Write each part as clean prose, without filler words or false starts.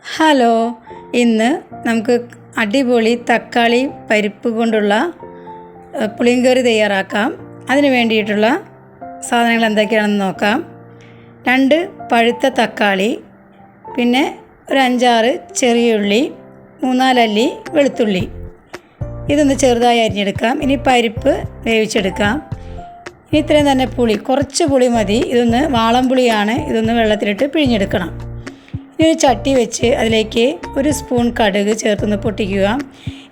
Hello, ഇന്ന് നമുക്ക് അടിപൊളി തക്കാളി പരിപ്പ് കൊണ്ടുള്ള പുളിങ്കറി തയ്യാറാക്കാം. അതിന് വേണ്ടിയിട്ടുള്ള സാധനങ്ങൾ എന്തൊക്കെയാണെന്ന് നോക്കാം. 2 പഴുത്ത തക്കാളി, പിന്നെ ഒരു 5-6 ചെറിയ ഉള്ളി, 3-4 അല്ലി വെളുത്തുള്ളി. ഇതൊന്ന് ചെറുതായി അരിഞ്ഞെടുക്കാം. ഇനി പരിപ്പ് വേവിച്ചെടുക്കാം. ഇനി ഇത്രയും തന്നെ പുളി, കുറച്ച് പുളി മതി. ഇതൊന്ന് വാളംപുളിയാണ്. ഇതൊന്ന് വെള്ളത്തിലിട്ട് പിഴിഞ്ഞെടുക്കണം. ഇനി ഒരു ചട്ടി വെച്ച് അതിലേക്ക് 1 സ്പൂൺ കടുക് ചേർത്തൊന്ന് പൊട്ടിക്കുക.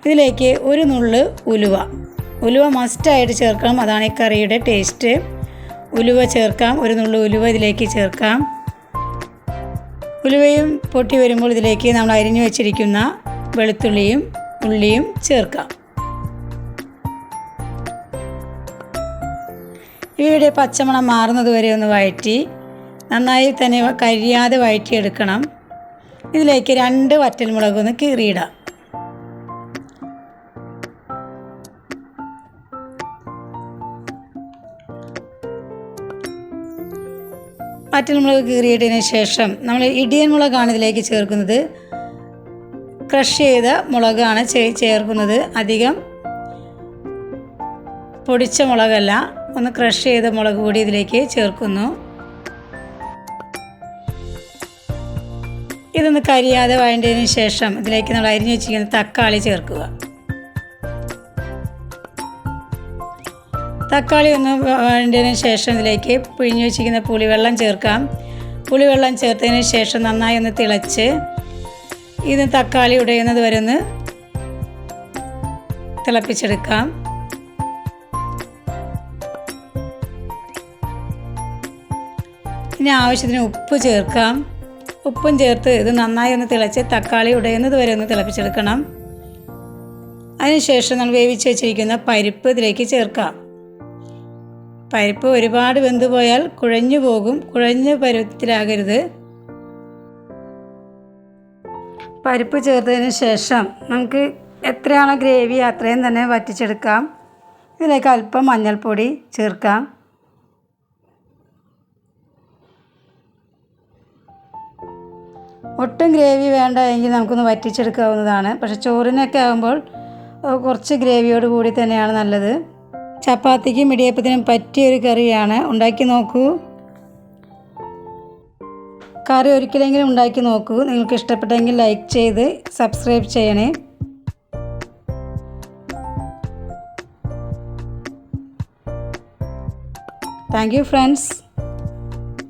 ഇതിലേക്ക് 1 നുള്ള് ഉലുവ മസ്റ്റായിട്ട് ചേർക്കണം. അതാണ് ഈ കറിയുടെ ടേസ്റ്റ്. ഉലുവ ചേർക്കാം. 1 നുള്ള് ഉലുവ ഇതിലേക്ക് ചേർക്കാം. ഉലുവയും പൊട്ടി വരുമ്പോൾ ഇതിലേക്ക് നമ്മൾ അരിഞ്ഞു വെച്ചിരിക്കുന്ന വെളുത്തുള്ളിയും ഉള്ളിയും ചേർക്കാം. ഇവയുടെ പച്ചമണം മാറുന്നത് വരെ ഒന്ന് വഴറ്റി നന്നായി തന്നെ കരിയാതെ വഴറ്റിയെടുക്കണം. ഇതിലേക്ക് 2 വറ്റൽമുളകൊന്ന് കീറിയിടാം. വറ്റൽമുളക് കീറിയിട്ടതിന് ശേഷം നമ്മൾ ഇടിയൻ മുളകാണ് ഇതിലേക്ക് ചേർക്കുന്നത്. ക്രഷ് ചെയ്ത മുളകാണ് ചേർക്കുന്നത്. അധികം പൊടിച്ച മുളകല്ല, ഒന്ന് ക്രഷ് ചെയ്ത മുളക് കൂടി ഇതിലേക്ക് ചേർക്കുന്നു. ഇതൊന്ന് കരിയാതെ വഴണ്ടതിന് ശേഷം ഇതിലേക്ക് നമ്മൾ അരിഞ്ഞു വെച്ചിരിക്കുന്ന തക്കാളി ചേർക്കുക. തക്കാളി ഒന്ന് വഴണ്ടതിന് ശേഷം ഇതിലേക്ക് പിഴിഞ്ഞു വെച്ചിരിക്കുന്ന പുളിവെള്ളം ചേർക്കാം. പുളിവെള്ളം ചേർത്തതിന് ശേഷം നന്നായി ഒന്ന് തിളച്ച് ഇത് തക്കാളി ഉടയുന്നത് വരെ ഒന്ന് തിളപ്പിച്ചെടുക്കാം. ഇനി ആവശ്യത്തിന് ഉപ്പ് ചേർക്കാം. ഉപ്പും ചേർത്ത് ഇത് നന്നായി ഒന്ന് തിളച്ച് തക്കാളി ഉടയുന്നത് വരെ ഒന്ന് തിളപ്പിച്ചെടുക്കണം. അതിനുശേഷം നമ്മൾ വേവിച്ച് വെച്ചിരിക്കുന്ന പരിപ്പ് ഇതിലേക്ക് ചേർക്കാം. പരിപ്പ് ഒരുപാട് വെന്ത് പോയാൽ കുഴഞ്ഞു പോകും. കുഴഞ്ഞ പരുവത്തിലാകരുത്. പരിപ്പ് ചേർത്തതിന് ശേഷം നമുക്ക് എത്രയാണോ ഗ്രേവി അത്രയും തന്നെ വറ്റിച്ചെടുക്കാം. ഇതിലേക്ക് അല്പം മഞ്ഞൾപ്പൊടി ചേർക്കാം. ഒട്ടും ഗ്രേവി വേണ്ട എങ്കിൽ നമുക്കൊന്ന് വറ്റിച്ചെടുക്കാവുന്നതാണ്. പക്ഷേ ചോറിനൊക്കെ ആകുമ്പോൾ കുറച്ച് ഗ്രേവിയോട് കൂടി തന്നെയാണ് നല്ലത്. ചപ്പാത്തിക്കും ഇടിയപ്പത്തിനും പറ്റിയൊരു കറിയാണ്. ഉണ്ടാക്കി നോക്കൂ. കറി ഒരിക്കലെങ്കിലും ഉണ്ടാക്കി നോക്കൂ. നിങ്ങൾക്ക് ഇഷ്ടപ്പെട്ടെങ്കിൽ ലൈക്ക് ചെയ്ത് സബ്സ്ക്രൈബ് ചെയ്യണേ. Thank you friends.